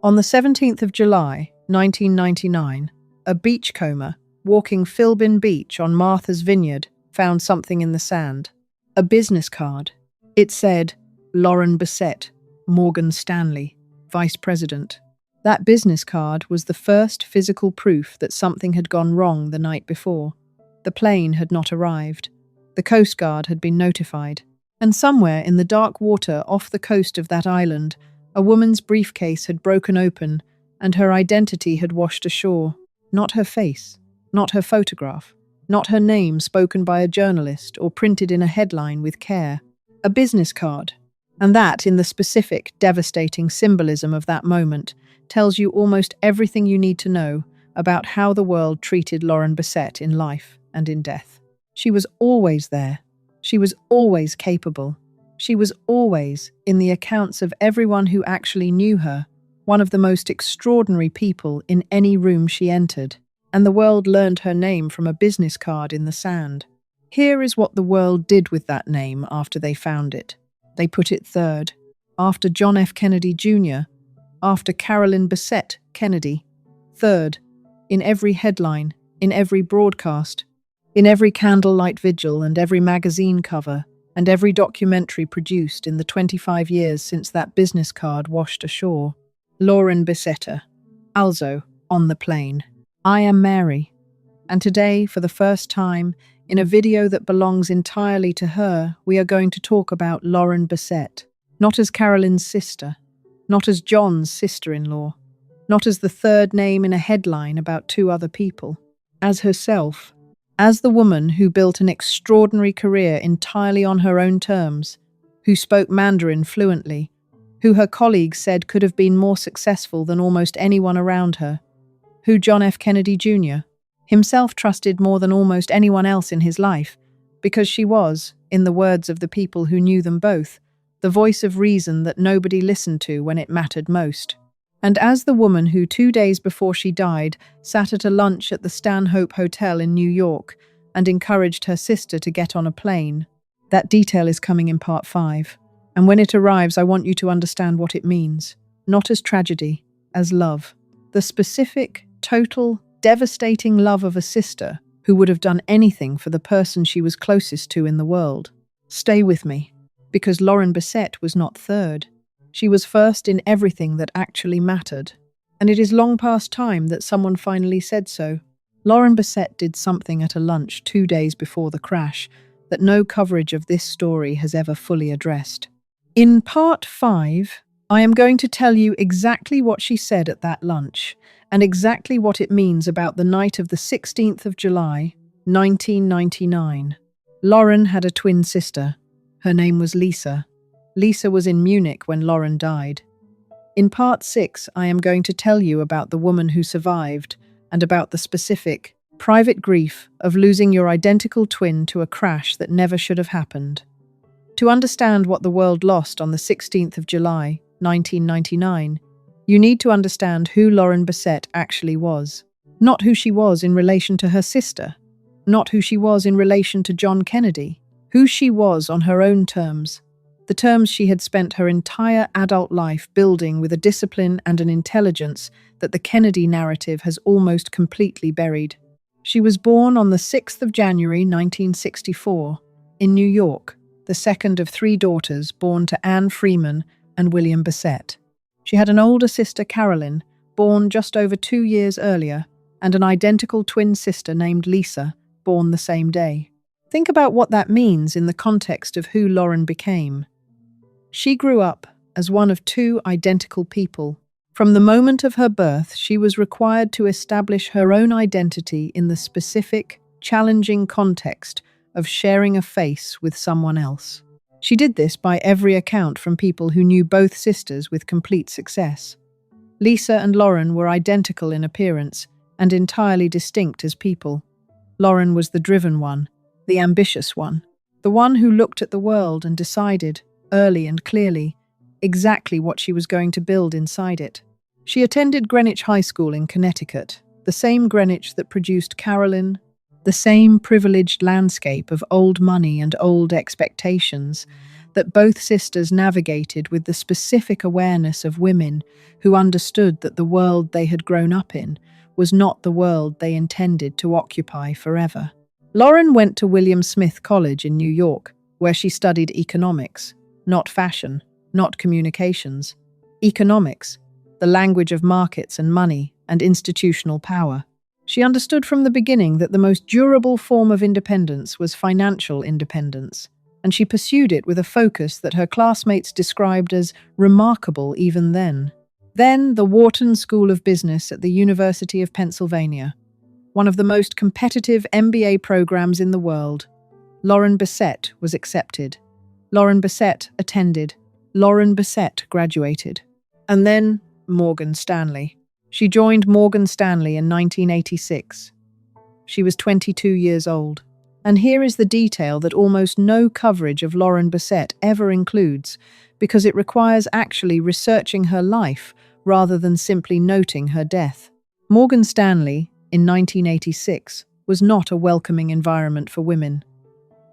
On the 17th of July, 1999, a beachcomber walking Philbin Beach on Martha's Vineyard found something in the sand. A business card. It said, Lauren Bessette, Morgan Stanley, Vice President. That business card was the first physical proof that something had gone wrong the night before. The plane had not arrived. The Coast Guard had been notified. And somewhere in the dark water off the coast of that island, a woman's briefcase had broken open and her identity had washed ashore. Not her face, not her photograph, not her name spoken by a journalist or printed in a headline with care. A business card. And that, in the specific, devastating symbolism of that moment, tells you almost everything you need to know about how the world treated Lauren Bessette in life and in death. She was always there. She was always capable. She was always, in the accounts of everyone who actually knew her, one of the most extraordinary people in any room she entered. And the world learned her name from a business card in the sand. Here is what the world did with that name after they found it. They put it third, after John F. Kennedy Jr., after Carolyn Bessette Kennedy. Third, in every headline, in every broadcast, in every candlelight vigil and every magazine cover, and every documentary produced in the 25 years since that business card washed ashore. Lauren Bessette. Also, on the plane. I am Mary. And today, for the first time, in a video that belongs entirely to her, we are going to talk about Lauren Bessette. Not as Carolyn's sister, not as John's sister-in-law, not as the third name in a headline about two other people, as herself, as the woman who built an extraordinary career entirely on her own terms, who spoke Mandarin fluently, who her colleagues said could have been more successful than almost anyone around her, who John F. Kennedy Jr. himself trusted more than almost anyone else in his life, because she was, in the words of the people who knew them both, the voice of reason that nobody listened to when it mattered most. And as the woman who 2 days before she died sat at a lunch at the Stanhope Hotel in New York and encouraged her sister to get on a plane, that detail is coming in part 5. And when it arrives, I want you to understand what it means, not as tragedy, as love. The specific, total, devastating love of a sister who would have done anything for the person she was closest to in the world. Stay with me, because Lauren Bessette was not third. She was first in everything that actually mattered. And it is long past time that someone finally said so. Lauren Bessette did something at a lunch 2 days before the crash that no coverage of this story has ever fully addressed. In part 5, I am going to tell you exactly what she said at that lunch, and exactly what it means about the night of the 16th of July, 1999. Lauren had a twin sister. Her name was Lisa. Lisa was in Munich when Lauren died. In part 6, I am going to tell you about the woman who survived, and about the specific, private grief of losing your identical twin to a crash that never should have happened. To understand what the world lost on the 16th of July, 1999, you need to understand who Lauren Bessette actually was. Not who she was in relation to her sister. Not who she was in relation to John Kennedy. Who she was on her own terms. The terms she had spent her entire adult life building with a discipline and an intelligence that the Kennedy narrative has almost completely buried. She was born on the 6th of January 1964 in New York, the second of 3 daughters born to Anne Freeman and William Bessette. She had an older sister, Carolyn, born just over 2 years earlier, and an identical twin sister named Lisa, born the same day. Think about what that means in the context of who Lauren became. She grew up as one of 2 identical people. From the moment of her birth, she was required to establish her own identity in the specific, challenging context of sharing a face with someone else. She did this by every account from people who knew both sisters with complete success. Lisa and Lauren were identical in appearance and entirely distinct as people. Lauren was the driven one, the ambitious one, the one who looked at the world and decided, early and clearly, exactly what she was going to build inside it. She attended Greenwich High School in Connecticut, the same Greenwich that produced Carolyn, the same privileged landscape of old money and old expectations that both sisters navigated with the specific awareness of women who understood that the world they had grown up in was not the world they intended to occupy forever. Lauren went to William Smith College in New York, where she studied economics, not fashion, not communications. Economics, the language of markets and money and institutional power. She understood from the beginning that the most durable form of independence was financial independence, and she pursued it with a focus that her classmates described as remarkable even then. Then, the Wharton School of Business at the University of Pennsylvania, one of the most competitive MBA programs in the world. Lauren Bessette was accepted. Lauren Bessette attended. Lauren Bessette graduated. And then, Morgan Stanley. She joined Morgan Stanley in 1986. She was 22 years old. And here is the detail that almost no coverage of Lauren Bessette ever includes, because it requires actually researching her life rather than simply noting her death. Morgan Stanley, in 1986, was not a welcoming environment for women.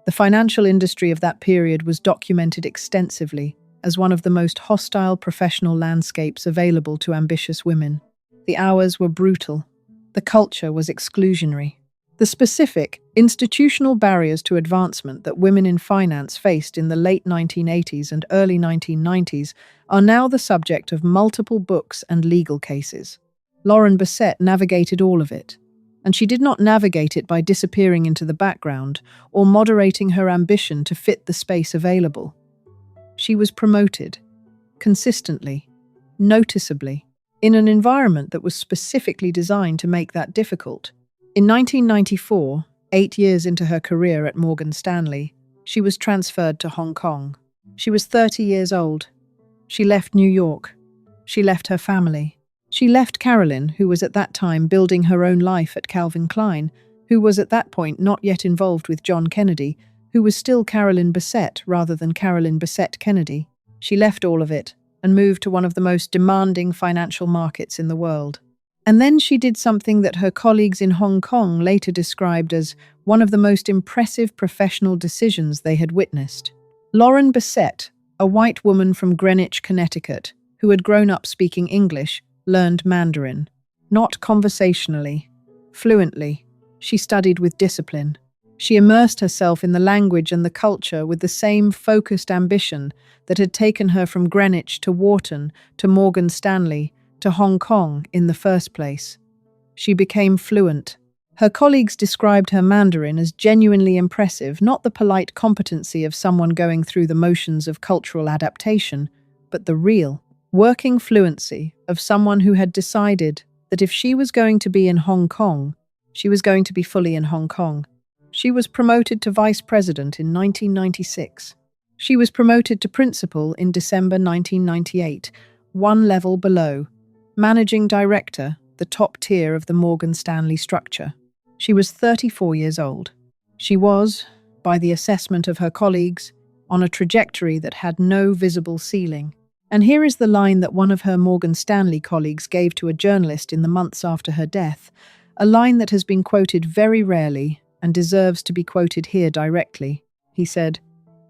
The financial industry of that period was documented extensively as one of the most hostile professional landscapes available to ambitious women. The hours were brutal. The culture was exclusionary. The specific, institutional barriers to advancement that women in finance faced in the late 1980s and early 1990s are now the subject of multiple books and legal cases. Lauren Bessette navigated all of it, and she did not navigate it by disappearing into the background or moderating her ambition to fit the space available. She was promoted, consistently, noticeably, in an environment that was specifically designed to make that difficult. In 1994, 8 years into her career at Morgan Stanley, she was transferred to Hong Kong. She was 30 years old. She left New York. She left her family. She left Carolyn, who was at that time building her own life at Calvin Klein, who was at that point not yet involved with John Kennedy, who was still Carolyn Bessette rather than Carolyn Bessette Kennedy. She left all of it and moved to one of the most demanding financial markets in the world. And then she did something that her colleagues in Hong Kong later described as one of the most impressive professional decisions they had witnessed. Lauren Bessette, a white woman from Greenwich, Connecticut, who had grown up speaking English, learned Mandarin. Not conversationally, fluently. She studied with discipline. She immersed herself in the language and the culture with the same focused ambition that had taken her from Greenwich to Wharton to Morgan Stanley to Hong Kong in the first place. She became fluent. Her colleagues described her Mandarin as genuinely impressive, not the polite competency of someone going through the motions of cultural adaptation, but the real, working fluency of someone who had decided that if she was going to be in Hong Kong, she was going to be fully in Hong Kong. She was promoted to vice president in 1996. She was promoted to principal in December 1998, one level below, managing director, the top tier of the Morgan Stanley structure. She was 34 years old. She was, by the assessment of her colleagues, on a trajectory that had no visible ceiling. And here is the line that one of her Morgan Stanley colleagues gave to a journalist in the months after her death, a line that has been quoted very rarely and deserves to be quoted here directly. He said,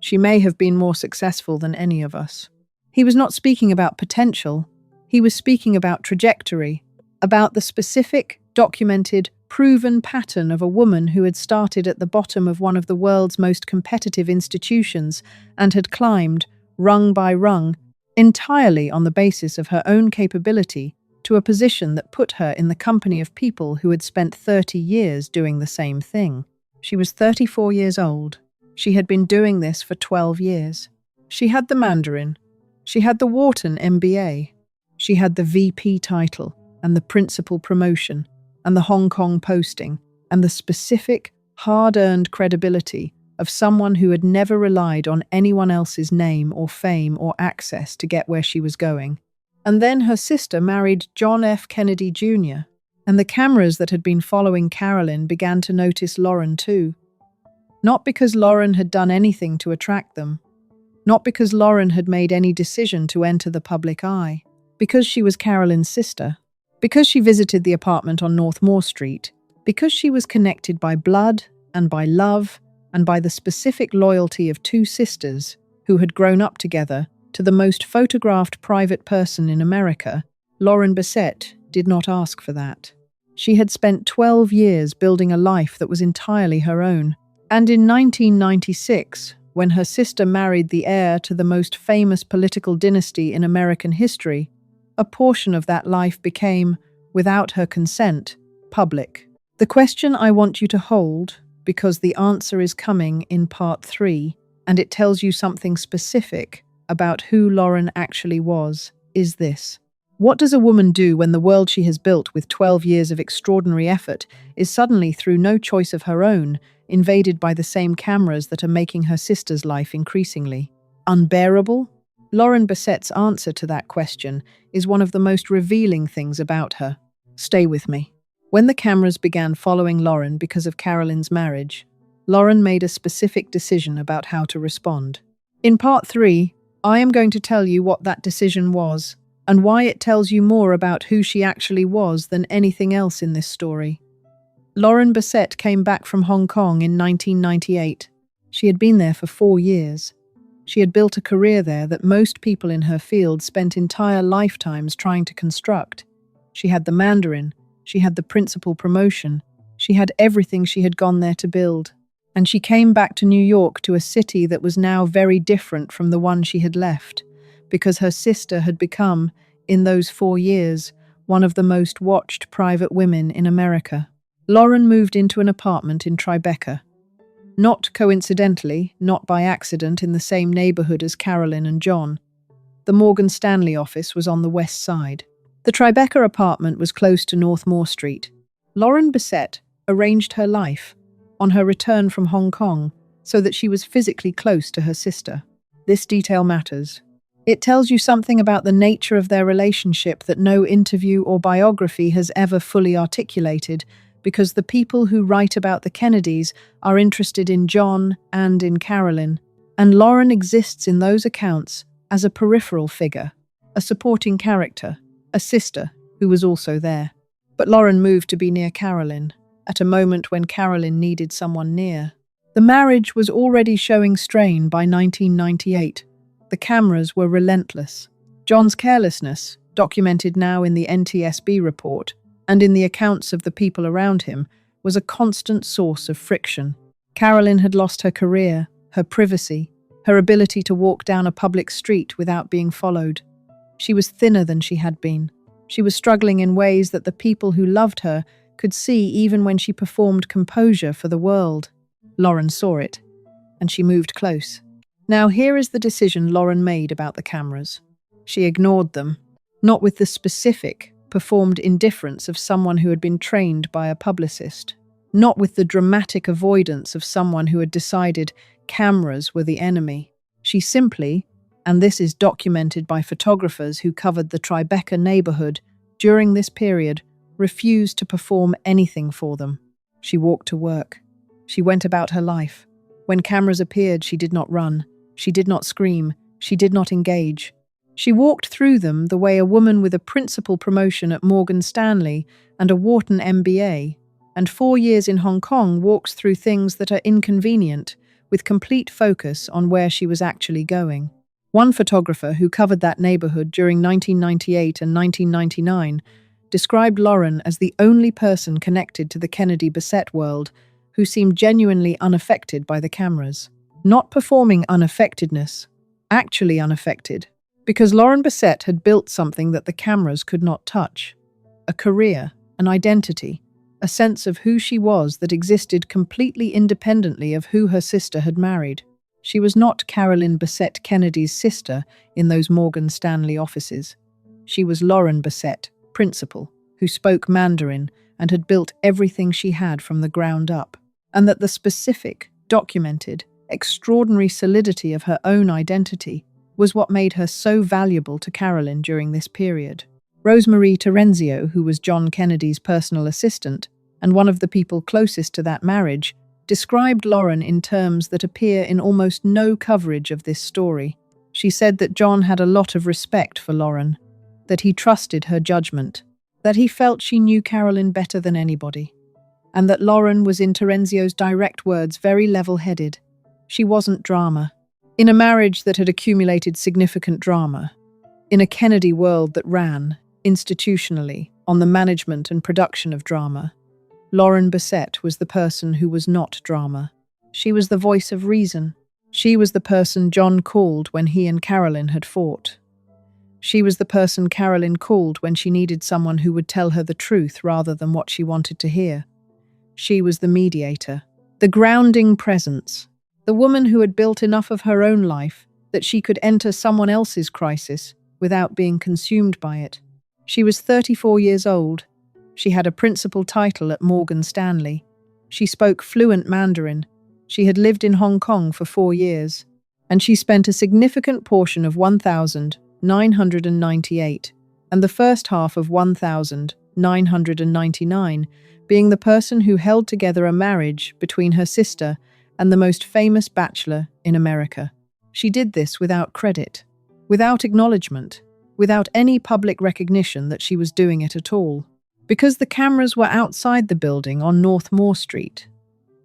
"She may have been more successful than any of us." He was not speaking about potential. He was speaking about trajectory, about the specific, documented, proven pattern of a woman who had started at the bottom of one of the world's most competitive institutions and had climbed, rung by rung, entirely on the basis of her own capability, to a position that put her in the company of people who had spent 30 years doing the same thing. She was 34 years old. She had been doing this for 12 years. She had the Mandarin. She had the Wharton MBA. She had the VP title and the principal promotion and the Hong Kong posting and the specific, hard-earned credibility of someone who had never relied on anyone else's name or fame or access to get where she was going. And then her sister married John F. Kennedy Jr., and the cameras that had been following Carolyn began to notice Lauren too. Not because Lauren had done anything to attract them, not because Lauren had made any decision to enter the public eye, because she was Carolyn's sister, because she visited the apartment on North Moore Street, because she was connected by blood and by love and by the specific loyalty of two sisters who had grown up together, to the most photographed private person in America, Lauren Bessette did not ask for that. She had spent 12 years building a life that was entirely her own. And in 1996, when her sister married the heir to the most famous political dynasty in American history, a portion of that life became, without her consent, public. The question I want you to hold, because the answer is coming in part 3, and it tells you something specific about who Lauren actually was, is this. What does a woman do when the world she has built with 12 years of extraordinary effort is suddenly, through no choice of her own, invaded by the same cameras that are making her sister's life increasingly unbearable? Lauren Bessette's answer to that question is one of the most revealing things about her. Stay with me. When the cameras began following Lauren because of Carolyn's marriage, Lauren made a specific decision about how to respond. In part 3, I am going to tell you what that decision was, and why it tells you more about who she actually was than anything else in this story. Lauren Bessette came back from Hong Kong in 1998. She had been there for 4 years. She had built a career there that most people in her field spent entire lifetimes trying to construct. She had the Mandarin, she had the principal promotion, she had everything she had gone there to build. And she came back to New York, to a city that was now very different from the one she had left, because her sister had become, in those 4 years, one of the most watched private women in America. Lauren moved into an apartment in Tribeca. Not coincidentally, not by accident, in the same neighborhood as Carolyn and John. The Morgan Stanley office was on the west side. The Tribeca apartment was close to North Moore Street. Lauren Bessette arranged her life, on her return from Hong Kong, so that she was physically close to her sister. This detail matters. It tells you something about the nature of their relationship that no interview or biography has ever fully articulated, because the people who write about the Kennedys are interested in John and in Carolyn, and Lauren exists in those accounts as a peripheral figure, a supporting character, a sister who was also there. But Lauren moved to be near Carolyn, at a moment when Carolyn needed someone near. The marriage was already showing strain by 1998. The cameras were relentless. John's carelessness, documented now in the NTSB report and in the accounts of the people around him, was a constant source of friction. Carolyn had lost her career, her privacy, her ability to walk down a public street without being followed. She was thinner than she had been. She was struggling in ways that the people who loved her could see even when she performed composure for the world. Lauren saw it, and she moved close. Now here is the decision Lauren made about the cameras. She ignored them, not with the specific, performed indifference of someone who had been trained by a publicist, not with the dramatic avoidance of someone who had decided cameras were the enemy. She simply, and this is documented by photographers who covered the Tribeca neighborhood during this period, refused to perform anything for them. She walked to work. She went about her life. When cameras appeared, she did not run. She did not scream. She did not engage. She walked through them the way a woman with a principal promotion at Morgan Stanley and a Wharton MBA, and 4 years in Hong Kong, walks through things that are inconvenient, with complete focus on where she was actually going. One photographer who covered that neighborhood during 1998 and 1999 described Lauren as the only person connected to the Kennedy Bessette world who seemed genuinely unaffected by the cameras. Not performing unaffectedness, actually unaffected, because Lauren Bessette had built something that the cameras could not touch. A career, an identity, a sense of who she was that existed completely independently of who her sister had married. She was not Carolyn Bessette Kennedy's sister in those Morgan Stanley offices. She was Lauren Bessette, principal, who spoke Mandarin and had built everything she had from the ground up. And that the specific, documented, extraordinary solidity of her own identity was what made her so valuable to Carolyn during this period. Rosemarie Terenzio, who was John Kennedy's personal assistant and one of the people closest to that marriage, described Lauren in terms that appear in almost no coverage of this story. She said that John had a lot of respect for Lauren, that he trusted her judgment, that he felt she knew Carolyn better than anybody, and that Lauren was, in Terenzio's direct words, very level-headed. She wasn't drama. In a marriage that had accumulated significant drama, in a Kennedy world that ran, institutionally, on the management and production of drama, Lauren Bessette was the person who was not drama. She was the voice of reason. She was the person John called when he and Carolyn had fought. She was the person Carolyn called when she needed someone who would tell her the truth rather than what she wanted to hear. She was the mediator, the grounding presence, the woman who had built enough of her own life that she could enter someone else's crisis without being consumed by it. She was 34 years old. She had a principal title at Morgan Stanley. She spoke fluent Mandarin. She had lived in Hong Kong for 4 years, and she spent a significant portion of 1998 and the first half of 1999 being the person who held together a marriage between her sister and the most famous bachelor in America. She did this without credit, without acknowledgement, without any public recognition that she was doing it at all. Because the cameras were outside the building on North Moore Street,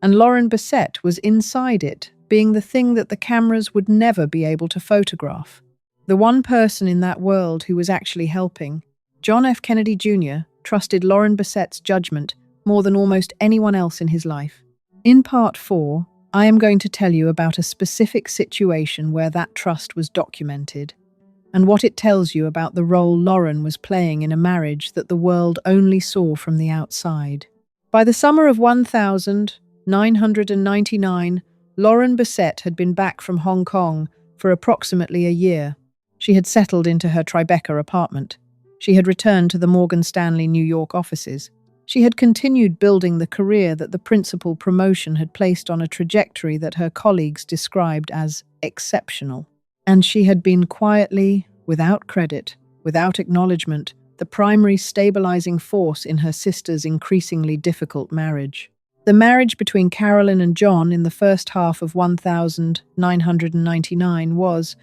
and Lauren Bessette was inside it, being the thing that the cameras would never be able to photograph. The one person in that world who was actually helping, John F. Kennedy Jr., trusted Lauren Bessette's judgment more than almost anyone else in his life. In Part 4, I am going to tell you about a specific situation where that trust was documented, and what it tells you about the role Lauren was playing in a marriage that the world only saw from the outside. By the summer of 1999, Lauren Bessette had been back from Hong Kong for approximately a year. She had settled into her Tribeca apartment. She had returned to the Morgan Stanley New York offices. She had continued building the career that the principal promotion had placed on a trajectory that her colleagues described as exceptional. And she had been quietly, without credit, without acknowledgement, the primary stabilizing force in her sister's increasingly difficult marriage. The marriage between Carolyn and John in the first half of 1999 was,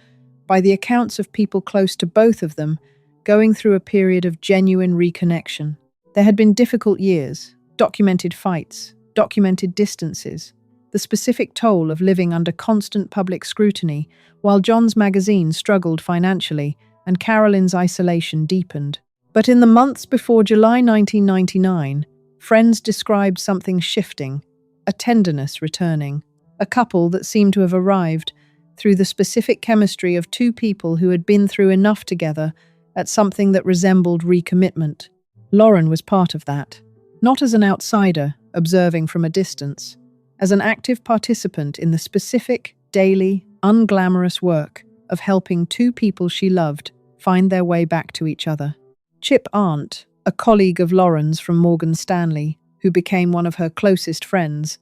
by the accounts of people close to both of them, going through a period of genuine reconnection. There had been difficult years, documented fights, documented distances, the specific toll of living under constant public scrutiny, while John's magazine struggled financially and Carolyn's isolation deepened. But in the months before July 1999, friends described something shifting, a tenderness returning, a couple that seemed to have arrived through the specific chemistry of two people who had been through enough together at something that resembled recommitment. Lauren was part of that, not as an outsider observing from a distance, as an active participant in the specific, daily, unglamorous work of helping two people she loved find their way back to each other. Chip Arndt, a colleague of Lauren's from Morgan Stanley, who became one of her closest friends,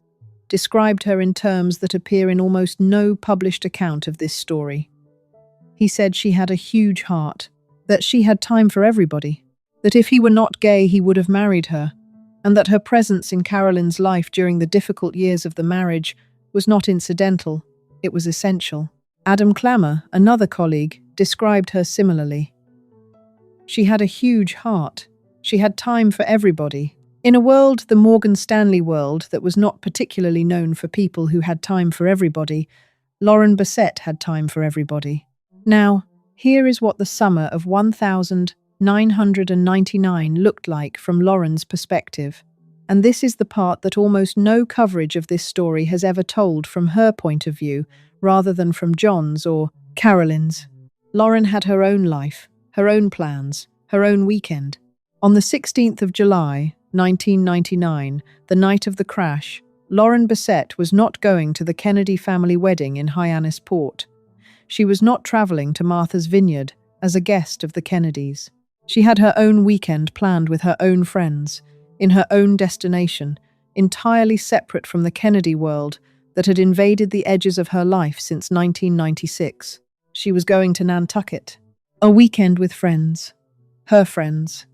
described her in terms that appear in almost no published account of this story. He said she had a huge heart, that she had time for everybody, that if he were not gay he would have married her, and that her presence in Carolyn's life during the difficult years of the marriage was not incidental, it was essential. Adam Clammer, another colleague, described her similarly. She had a huge heart. She had time for everybody. In a world, the Morgan Stanley world, that was not particularly known for people who had time for everybody, Lauren Bessette had time for everybody. Now, here is what the summer of 1999 looked like from Lauren's perspective. And this is the part that almost no coverage of this story has ever told from her point of view, rather than from John's or Carolyn's. Lauren had her own life, her own plans, her own weekend. On the 16th of July, 1999, the night of the crash, Lauren Bessette was not going to the Kennedy family wedding in Hyannis Port. She was not traveling to Martha's Vineyard as a guest of the Kennedys. She had her own weekend planned with her own friends, in her own destination, entirely separate from the Kennedy world that had invaded the edges of her life since 1996. She was going to Nantucket. A weekend with friends. Her friends.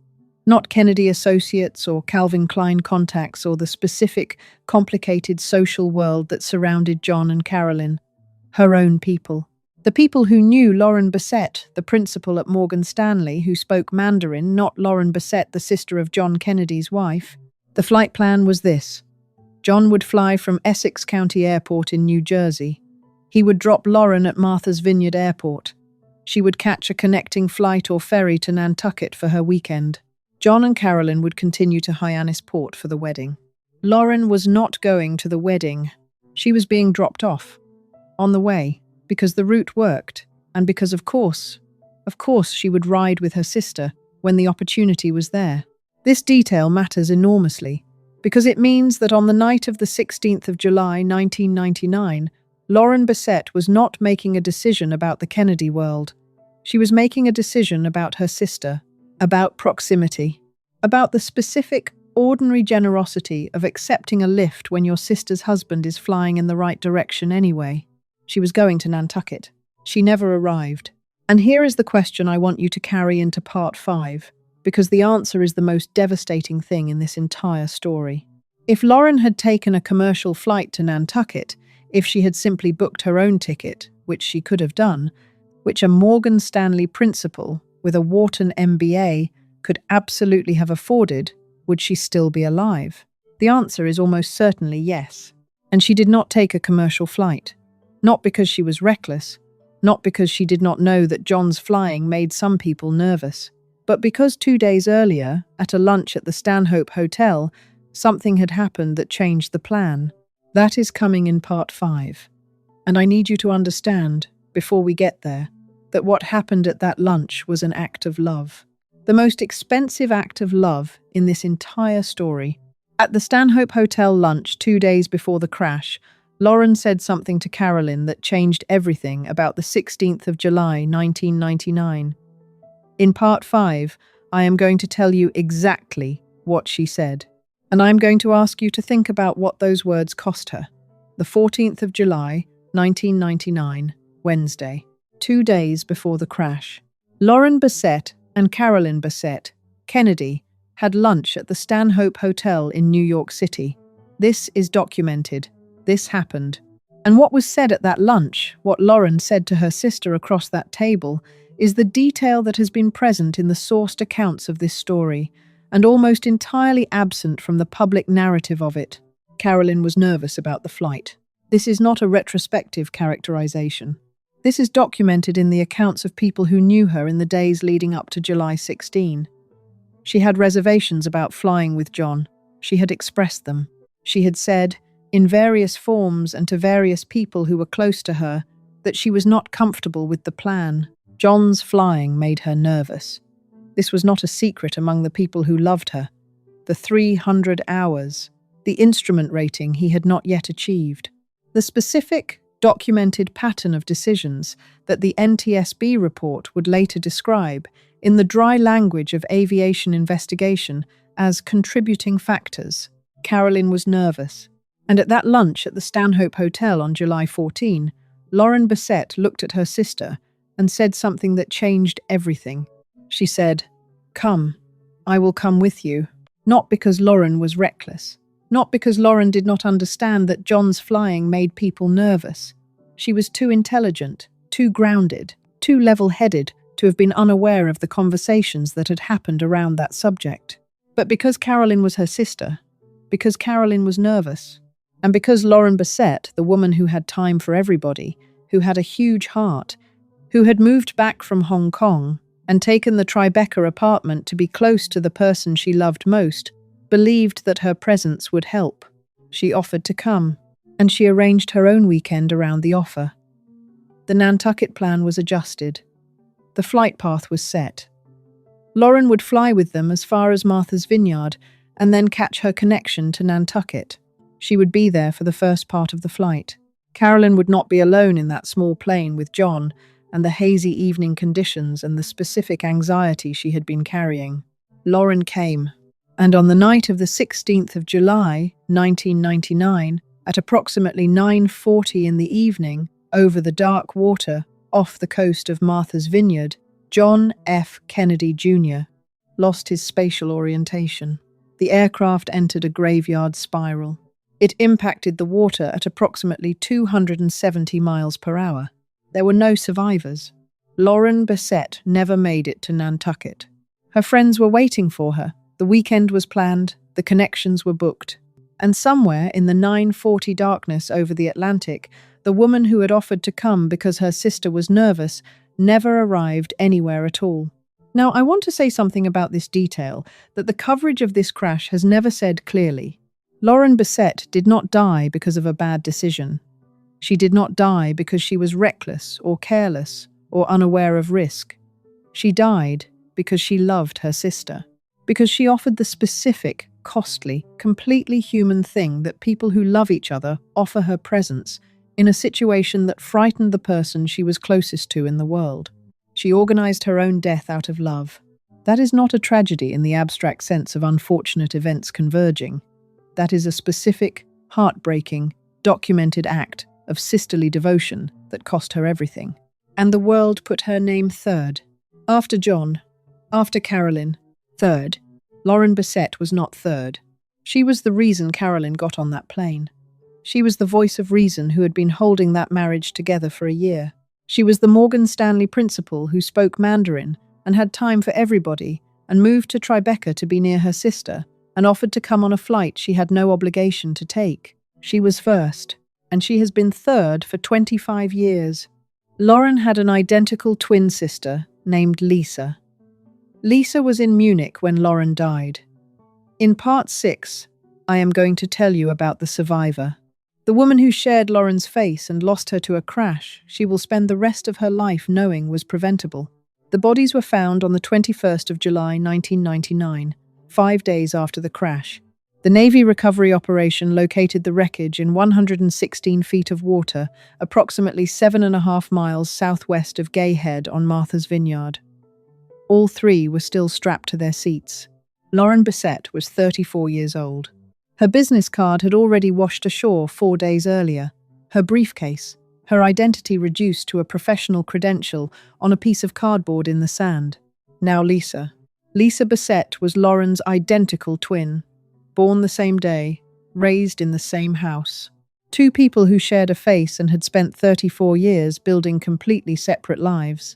Not Kennedy associates or Calvin Klein contacts or the specific, complicated social world that surrounded John and Carolyn. Her own people. The people who knew Lauren Bessette, the principal at Morgan Stanley, who spoke Mandarin, not Lauren Bessette, the sister of John Kennedy's wife. The flight plan was this. John would fly from Essex County Airport in New Jersey. He would drop Lauren at Martha's Vineyard Airport. She would catch a connecting flight or ferry to Nantucket for her weekend. John and Carolyn would continue to Hyannis Port for the wedding. Lauren was not going to the wedding. She was being dropped off. On the way, because the route worked, and because of course, she would ride with her sister when the opportunity was there. This detail matters enormously, because it means that on the night of the 16th of July 1999, Lauren Bessette was not making a decision about the Kennedy world. She was making a decision about her sister, about proximity, about the specific, ordinary generosity of accepting a lift when your sister's husband is flying in the right direction anyway. She was going to Nantucket. She never arrived. And here is the question I want you to carry into part 5, because the answer is the most devastating thing in this entire story. If Lauren had taken a commercial flight to Nantucket, if she had simply booked her own ticket, which she could have done, which a Morgan Stanley principal with a Wharton MBA could absolutely have afforded, would she still be alive? The answer is almost certainly yes. And she did not take a commercial flight. Not because she was reckless, not because she did not know that John's flying made some people nervous, but because 2 days earlier, at a lunch at the Stanhope Hotel, something had happened that changed the plan. That is coming in part 5. And I need you to understand, before we get there, that what happened at that lunch was an act of love. The most expensive act of love in this entire story. At the Stanhope Hotel lunch 2 days before the crash, Lauren said something to Carolyn that changed everything about the 16th of July 1999. In part 5, I am going to tell you exactly what she said. And I'm going to ask you to think about what those words cost her. The 14th of July, 1999, Wednesday, 2 days before the crash. Lauren Bessette and Carolyn Bessette, Kennedy, had lunch at the Stanhope Hotel in New York City. This is documented. This happened. And what was said at that lunch, what Lauren said to her sister across that table, is the detail that has been present in the sourced accounts of this story, and almost entirely absent from the public narrative of it. Carolyn was nervous about the flight. This is not a retrospective characterization. This is documented in the accounts of people who knew her in the days leading up to July 16. She had reservations about flying with John. She had expressed them. She had said, in various forms and to various people who were close to her, that she was not comfortable with the plan. John's flying made her nervous. This was not a secret among the people who loved her. The 300 hours, the instrument rating he had not yet achieved. The specific, documented pattern of decisions that the NTSB report would later describe in the dry language of aviation investigation as contributing factors. Carolyn was nervous. And at that lunch at the Stanhope Hotel on July 14, Lauren Bessette looked at her sister and said something that changed everything. She said, "Come, I will come with you." Not because Lauren was reckless. Not because Lauren did not understand that John's flying made people nervous. She was too intelligent, too grounded, too level-headed to have been unaware of the conversations that had happened around that subject. But because Carolyn was her sister, because Carolyn was nervous, and because Lauren Bessette, the woman who had time for everybody, who had a huge heart, who had moved back from Hong Kong and taken the Tribeca apartment to be close to the person she loved most, believed that her presence would help. She offered to come, and she arranged her own weekend around the offer. The Nantucket plan was adjusted. The flight path was set. Lauren would fly with them as far as Martha's Vineyard and then catch her connection to Nantucket. She would be there for the first part of the flight. Carolyn would not be alone in that small plane with John and the hazy evening conditions and the specific anxiety she had been carrying. Lauren came, and on the night of the 16th of July, 1999, at approximately 9:40 in the evening, over the dark water, off the coast of Martha's Vineyard, John F. Kennedy Jr. lost his spatial orientation. The aircraft entered a graveyard spiral. It impacted the water at approximately 270 miles per hour. There were no survivors. Lauren Bessette never made it to Nantucket. Her friends were waiting for her. The weekend was planned. The connections were booked. And somewhere in the 9:40 darkness over the Atlantic, the woman who had offered to come because her sister was nervous never arrived anywhere at all. Now, I want to say something about this detail that the coverage of this crash has never said clearly. Lauren Bessette did not die because of a bad decision. She did not die because she was reckless or careless or unaware of risk. She died because she loved her sister, because she offered the specific, costly, completely human thing that people who love each other offer her presence in a situation that frightened the person she was closest to in the world. She organized her own death out of love. That is not a tragedy in the abstract sense of unfortunate events converging. That is a specific, heartbreaking, documented act of sisterly devotion that cost her everything. And the world put her name third. After John, after Carolyn, third. Lauren Bessette was not third. She was the reason Carolyn got on that plane. She was the voice of reason who had been holding that marriage together for a year. She was the Morgan Stanley principal who spoke Mandarin and had time for everybody and moved to Tribeca to be near her sister and offered to come on a flight she had no obligation to take. She was first, and she has been third for 25 years. Lauren had an identical twin sister named Lisa. Lisa was in Munich when Lauren died. In part 6, I am going to tell you about the survivor. The woman who shared Lauren's face and lost her to a crash she will spend the rest of her life knowing was preventable. The bodies were found on the 21st of July 1999, 5 days after the crash. The Navy recovery operation located the wreckage in 116 feet of water, approximately 7.5 miles southwest of Gay Head on Martha's Vineyard. All three were still strapped to their seats. Lauren Bessette was 34 years old. Her business card had already washed ashore 4 days earlier. Her briefcase, her identity reduced to a professional credential on a piece of cardboard in the sand. Now Lisa. Lisa Bessette was Lauren's identical twin. Born the same day, raised in the same house. Two people who shared a face and had spent 34 years building completely separate lives.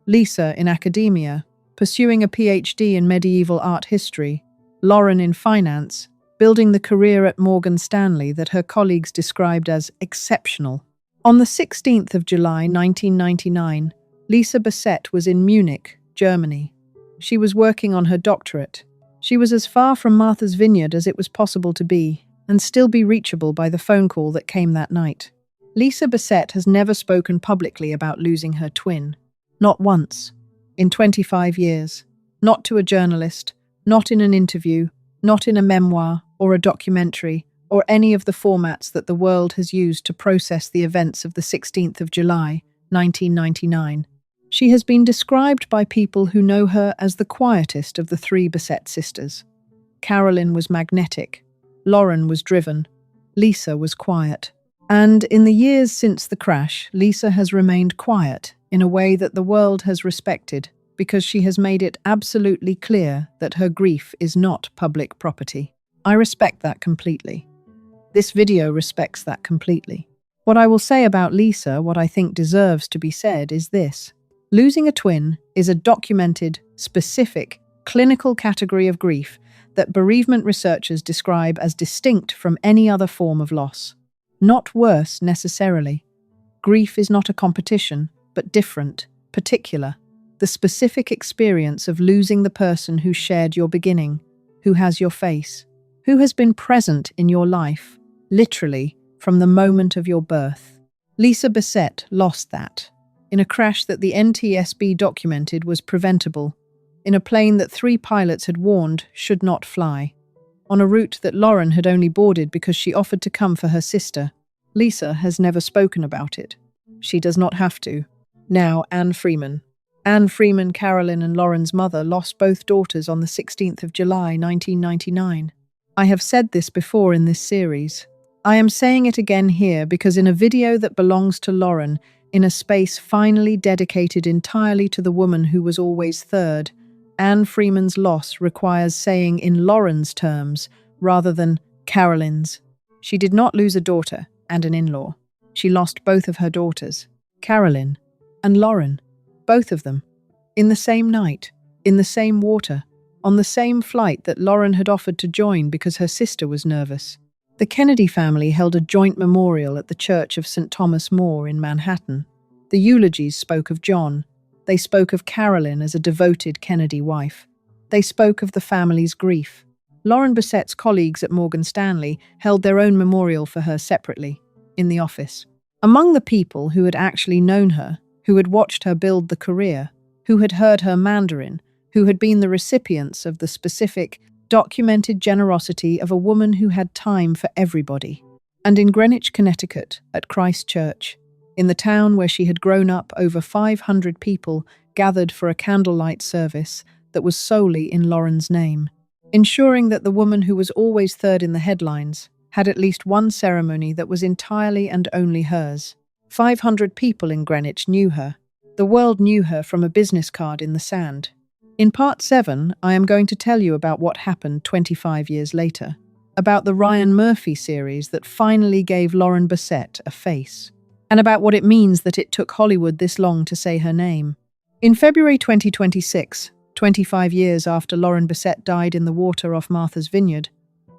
Lisa in academia, pursuing a PhD in medieval art history. Lauren in finance, building the career at Morgan Stanley that her colleagues described as exceptional. On the 16th of July 1999, Lisa Bessette was in Munich, Germany. She was working on her doctorate. She was as far from Martha's Vineyard as it was possible to be, and still be reachable by the phone call that came that night. Lisa Bessette has never spoken publicly about losing her twin. Not once. In 25 years. Not to a journalist, not in an interview, not in a memoir or a documentary, or any of the formats that the world has used to process the events of the 16th of July, 1999. She has been described by people who know her as the quietest of the three Bessette sisters. Carolyn was magnetic. Lauren was driven. Lisa was quiet. And in the years since the crash, Lisa has remained quiet in a way that the world has respected because she has made it absolutely clear that her grief is not public property. I respect that completely. This video respects that completely. What I will say about Lisa, what I think deserves to be said, is this. Losing a twin is a documented, specific, clinical category of grief that bereavement researchers describe as distinct from any other form of loss. Not worse, necessarily. Grief is not a competition, but different, particular. The specific experience of losing the person who shared your beginning, who has your face, who has been present in your life, literally, from the moment of your birth. Lisa Bessette lost that. In a crash that the NTSB documented was preventable, in a plane that 3 pilots had warned should not fly, on a route that Lauren had only boarded because she offered to come for her sister. Lisa has never spoken about it. She does not have to. Now, Anne Freeman. Anne Freeman, Carolyn and Lauren's mother, lost both daughters on the 16th of July, 1999. I have said this before in this series. I am saying it again here because in a video that belongs to Lauren, in a space finally dedicated entirely to the woman who was always third, Anne Freeman's loss requires saying in Lauren's terms rather than Carolyn's. She did not lose a daughter and an in-law. She lost both of her daughters, Carolyn and Lauren, both of them, in the same night, in the same water, on the same flight that Lauren had offered to join because her sister was nervous. The Kennedy family held a joint memorial at the Church of St. Thomas More in Manhattan. The eulogies spoke of John. They spoke of Carolyn as a devoted Kennedy wife. They spoke of the family's grief. Lauren Bessette's colleagues at Morgan Stanley held their own memorial for her separately, in the office. Among the people who had actually known her, who had watched her build the career, who had heard her Mandarin, who had been the recipients of the specific, documented generosity of a woman who had time for everybody. And in Greenwich, Connecticut, at Christ Church, in the town where she had grown up, over 500 people gathered for a candlelight service that was solely in Lauren's name, ensuring that the woman who was always third in the headlines had at least one ceremony that was entirely and only hers. 500 people in Greenwich knew her. The world knew her from a business card in the sand. In Part 7, I am going to tell you about what happened 25 years later, about the Ryan Murphy series that finally gave Lauren Bessette a face, and about what it means that it took Hollywood this long to say her name. In February 2026, 25 years after Lauren Bessette died in the water off Martha's Vineyard,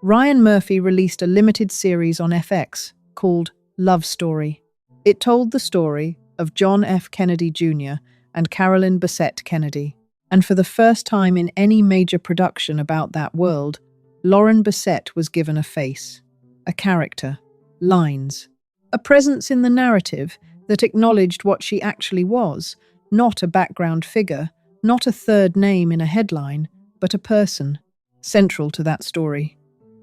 Ryan Murphy released a limited series on FX called Love Story. It told the story of John F. Kennedy Jr. and Carolyn Bessette Kennedy. And for the first time in any major production about that world, Lauren Bessette was given a face, a character, lines, a presence in the narrative that acknowledged what she actually was, not a background figure, not a third name in a headline, but a person, central to that story,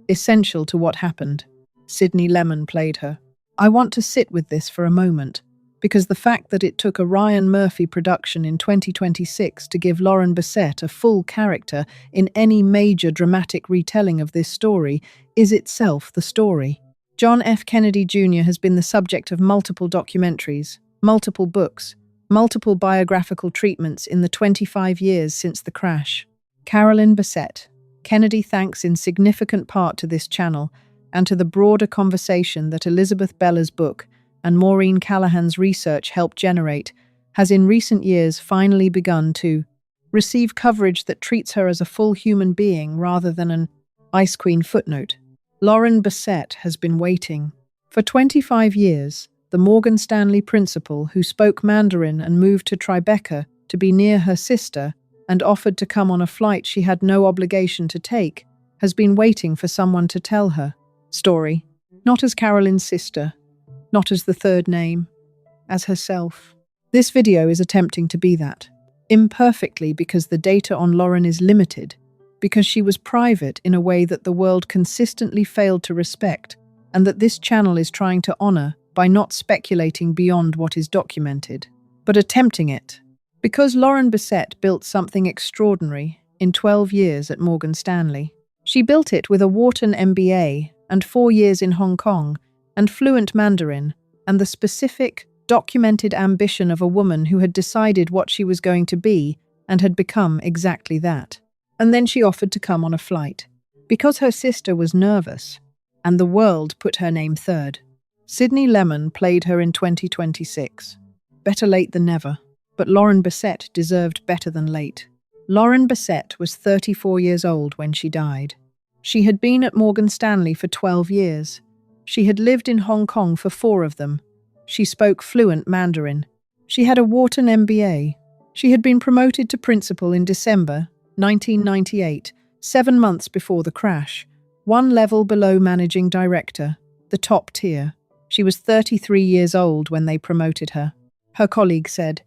essential to what happened. Sidney Lemon played her. I want to sit with this for a moment, because the fact that it took a Ryan Murphy production in 2026 to give Lauren Bessette a full character in any major dramatic retelling of this story is itself the story. John F. Kennedy Jr. has been the subject of multiple documentaries, multiple books, multiple biographical treatments in the 25 years since the crash. Carolyn Bessette. Kennedy thanks in significant part to this channel and to the broader conversation that Elizabeth Bella's book and Maureen Callahan's research helped generate, has in recent years finally begun to receive coverage that treats her as a full human being rather than an Ice Queen footnote. Lauren Bessette has been waiting. For 25 years, the Morgan Stanley principal who spoke Mandarin and moved to Tribeca to be near her sister and offered to come on a flight she had no obligation to take, has been waiting for someone to tell her story, not as Carolyn's sister, not as the third name, as herself. This video is attempting to be that, imperfectly because the data on Lauren is limited, because she was private in a way that the world consistently failed to respect, and that this channel is trying to honor by not speculating beyond what is documented, but attempting it. Because Lauren Bessette built something extraordinary in 12 years at Morgan Stanley. She built it with a Wharton MBA and 4 years in Hong Kong, and fluent Mandarin, and the specific, documented ambition of a woman who had decided what she was going to be and had become exactly that. And then she offered to come on a flight, because her sister was nervous, and the world put her name third. Sidney Lemon played her in 2026. Better late than never, but Lauren Bessette deserved better than late. Lauren Bessette was 34 years old when she died. She had been at Morgan Stanley for 12 years. She had lived in Hong Kong for 4 of them. She spoke fluent Mandarin. She had a Wharton MBA. She had been promoted to principal in December 1998, 7 months before the crash, 1 level below managing director, the top tier. She was 33 years old when they promoted her. Her colleague said,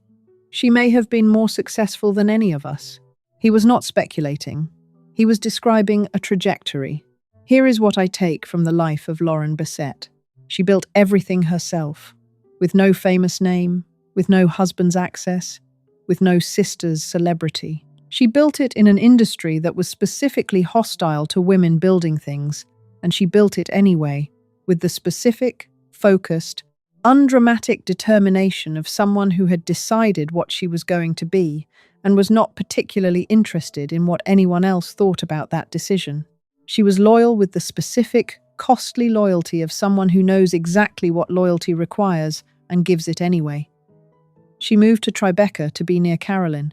"She may have been more successful than any of us." He was not speculating. He was describing a trajectory. Here is what I take from the life of Lauren Bessette. She built everything herself, with no famous name, with no husband's access, with no sister's celebrity. She built it in an industry that was specifically hostile to women building things, and she built it anyway, with the specific, focused, undramatic determination of someone who had decided what she was going to be and was not particularly interested in what anyone else thought about that decision. She was loyal with the specific, costly loyalty of someone who knows exactly what loyalty requires and gives it anyway. She moved to Tribeca to be near Carolyn.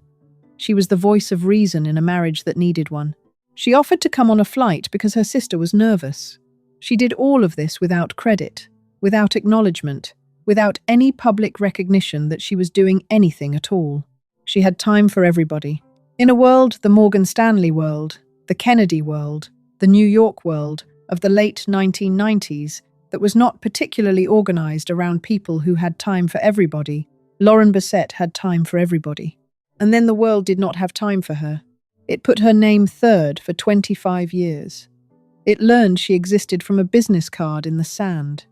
She was the voice of reason in a marriage that needed one. She offered to come on a flight because her sister was nervous. She did all of this without credit, without acknowledgement, without any public recognition that she was doing anything at all. She had time for everybody. In a world, the Morgan Stanley world, the Kennedy world, the New York world of the late 1990s, that was not particularly organized around people who had time for everybody, Lauren Bessette had time for everybody. And then the world did not have time for her. It put her name third for 25 years. It learned she existed from a business card in the sand.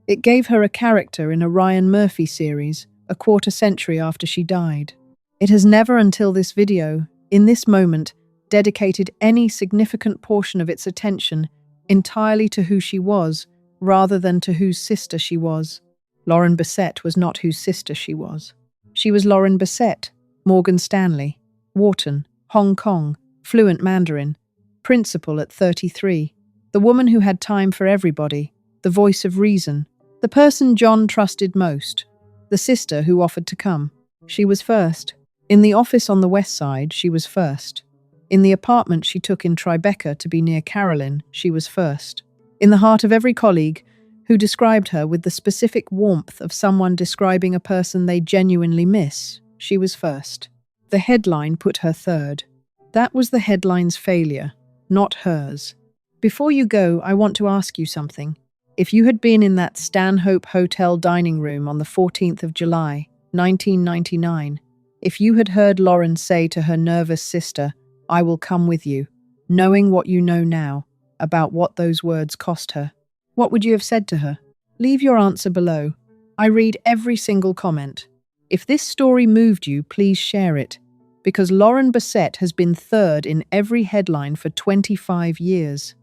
It gave her a character in a Ryan Murphy series a quarter century after she died. It has never until this video, in this moment, dedicated any significant portion of its attention entirely to who she was, rather than to whose sister she was. Lauren Bessette was not whose sister she was. She was Lauren Bessette, Morgan Stanley, Wharton, Hong Kong, fluent Mandarin, principal at 33, the woman who had time for everybody, the voice of reason, the person John trusted most, the sister who offered to come. She was first. In the office on the west side, she was first. In the apartment she took in Tribeca to be near Carolyn, she was first. In the heart of every colleague who described her with the specific warmth of someone describing a person they genuinely miss, she was first. The headline put her third. That was the headline's failure, not hers. Before you go, I want to ask you something. If you had been in that Stanhope Hotel dining room on the 14th of July, 1999, if you had heard Lauren say to her nervous sister, "I will come with you," knowing what you know now about what those words cost her, what would you have said to her? Leave your answer below. I read every single comment. If this story moved you, please share it, because Lauren Bessette has been third in every headline for 25 years.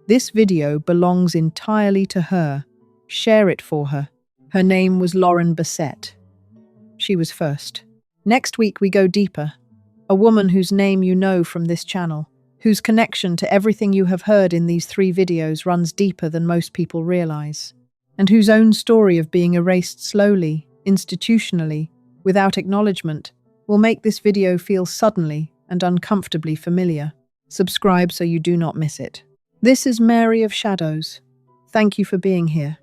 This video belongs entirely to her. Share it for her. Her name was Lauren Bessette. She was first. Next week we go deeper. A woman whose name you know from this channel, whose connection to everything you have heard in these 3 videos runs deeper than most people realize, and whose own story of being erased slowly, institutionally, without acknowledgement, will make this video feel suddenly and uncomfortably familiar. Subscribe so you do not miss it. This is Mary of Shadows. Thank you for being here.